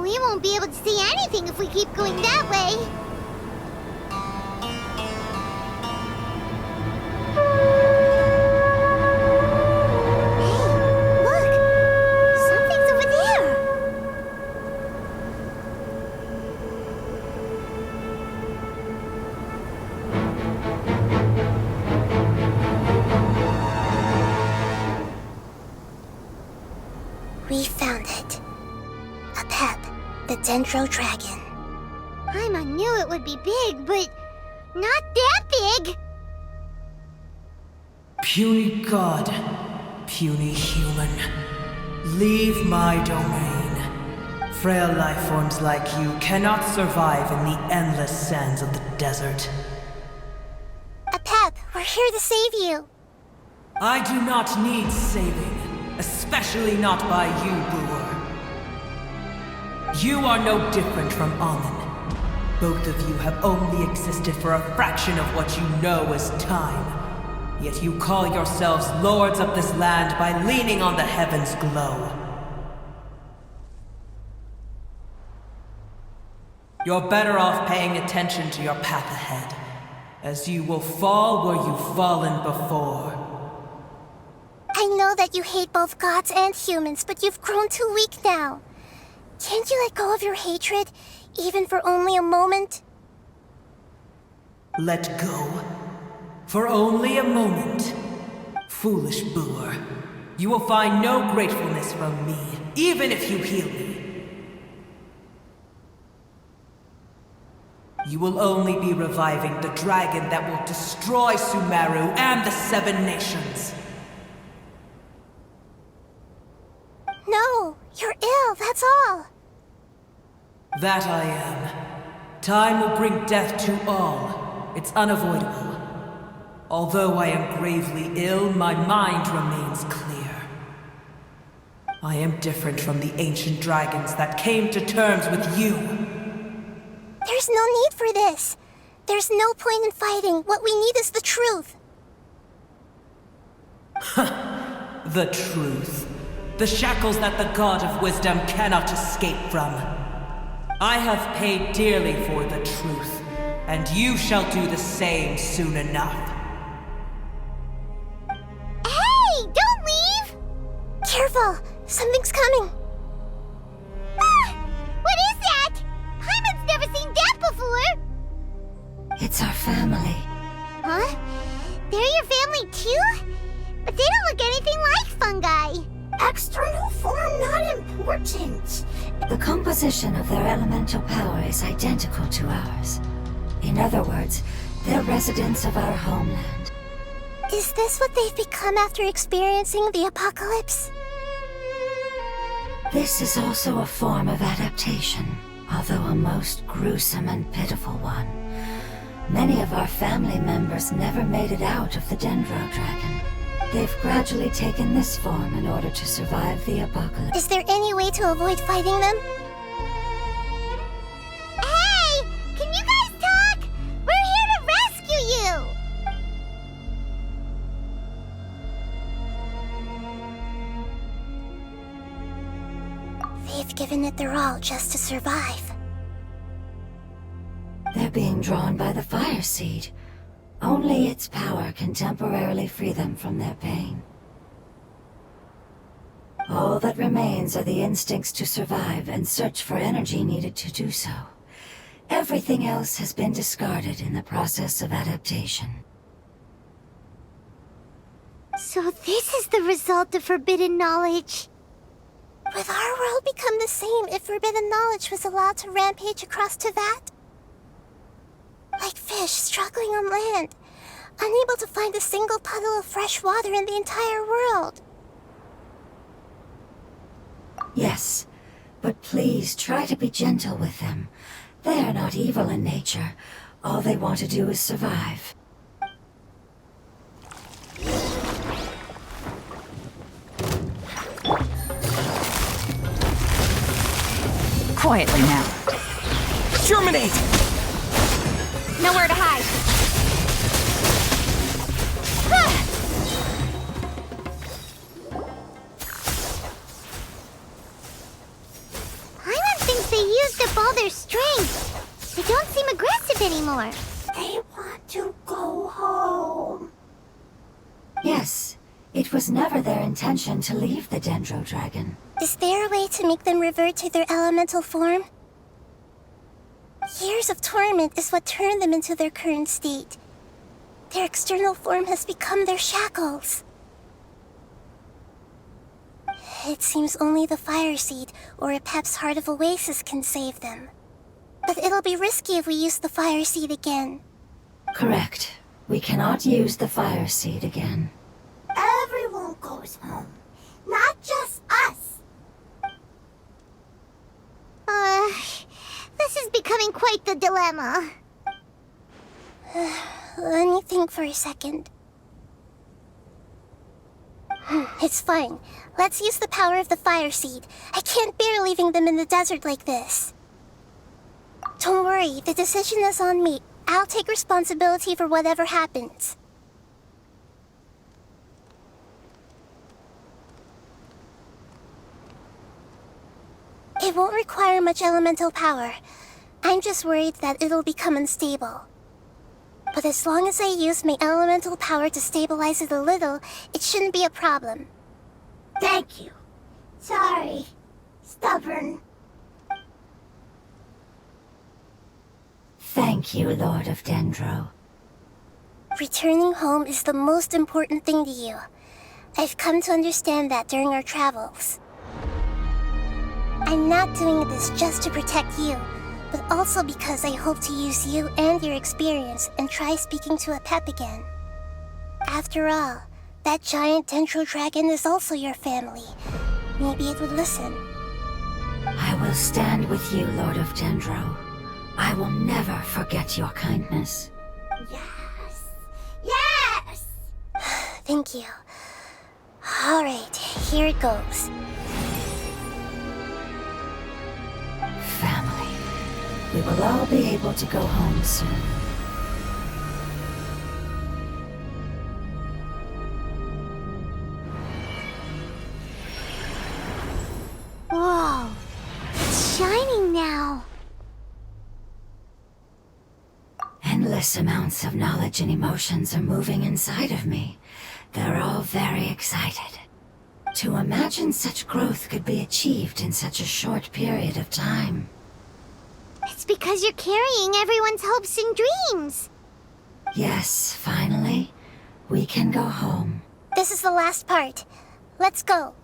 We won't be able to see anything if we keep going that way. Hey, look! Something's over there! We found it. Apep, the Dendro Dragon. Paimon knew it would be big, but not that big! Puny god, puny human, leave my domain. Frail life forms like you cannot survive in the endless sands of the desert. Apep, we're here to save you. I do not need saving. Especially not by you, Boor. You are no different from Amun. Both of you have only existed for a fraction of what you know as time. Yet you call yourselves lords of this land by leaning on the heavens' glow. You're better off paying attention to your path ahead, as you will fall where you've fallen before. I know that you hate both gods and humans, but you've grown too weak now. Can't you let go of your hatred, even for only a moment? Let go? For only a moment? Foolish Boor. You will find no gratefulness from me, even if you heal me. You will only be reviving the dragon that will destroy Sumeru and the Seven Nations. No, you're ill, that's all. That I am. Time will bring death to all. It's unavoidable. Although I am gravely ill, my mind remains clear. I am different from the ancient dragons that came to terms with you. There's no need for this. There's no point in fighting. What we need is the truth. The truth. The shackles that the God of Wisdom cannot escape from. I have paid dearly for the truth, and you shall do the same soon enough. Hey, don't leave! Careful, something's coming. Ah! What is that? Paimon's never seen that before! It's our family. Huh? They're your family too? But they don't look anything like fungi. External form not important. The composition of their elemental power is identical to ours. In other words, they're residents of our homeland. Is this what they've become after experiencing the apocalypse? This is also a form of adaptation, although a most gruesome and pitiful one. Many of our family members never made it out of the Dendro Dragon. They've gradually taken this form in order to survive the apocalypse. Is there any way to avoid fighting them? Hey! Can you guys talk? We're here to rescue you! They've given it their all just to survive. They're being drawn by the fire seed. Only its power can temporarily free them from their pain. All that remains are the instincts to survive and search for energy needed to do so. Everything else has been discarded in the process of adaptation. So this is the result of forbidden knowledge. Would our world become the same if forbidden knowledge was allowed to rampage across Tevat? Like fish struggling on land, unable to find a single puddle of fresh water in the entire world. Yes, but please try to be gentle with them. They are not evil in nature. All they want to do is survive. Quietly now. Germinate! Nowhere to hide. Paimon thinks like they used up all their strength. They don't seem aggressive anymore. They want to go home. Yes, it was never their intention to leave the Dendro Dragon. Is there a way to make them revert to their elemental form? Years of torment is what turned them into their current state. Their external form has become their shackles. It seems only the Fire Seed or Apep's Heart of Oasis can save them. But it'll be risky if we use the Fire Seed again. Correct. We cannot use the Fire Seed again. Everyone goes home, not just us. This is becoming quite the dilemma. Let me think for a second. It's fine. Let's use the power of the Fire Seed. I can't bear leaving them in the desert like this. Don't worry, the decision is on me. I'll take responsibility for whatever happens. It won't require much elemental power. I'm just worried that it'll become unstable. But as long as I use my elemental power to stabilize it a little, it shouldn't be a problem. Thank you. Sorry. Stubborn. Thank you, Lord of Dendro. Returning home is the most important thing to you. I've come to understand that during our travels. I'm not doing this just to protect you, but also because I hope to use you and your experience and try speaking to Apep again. After all, that giant Dendro Dragon is also your family. Maybe it would listen. I will stand with you, Lord of Dendro. I will never forget your kindness. Yes! Yes! Thank you. Alright, here it goes. Family. We will all be able to go home soon. Whoa! It's shining now! Endless amounts of knowledge and emotions are moving inside of me. They're all very excited. To imagine such growth could be achieved in such a short period of time. It's because you're carrying everyone's hopes and dreams! Yes, finally, we can go home. This is the last part. Let's go.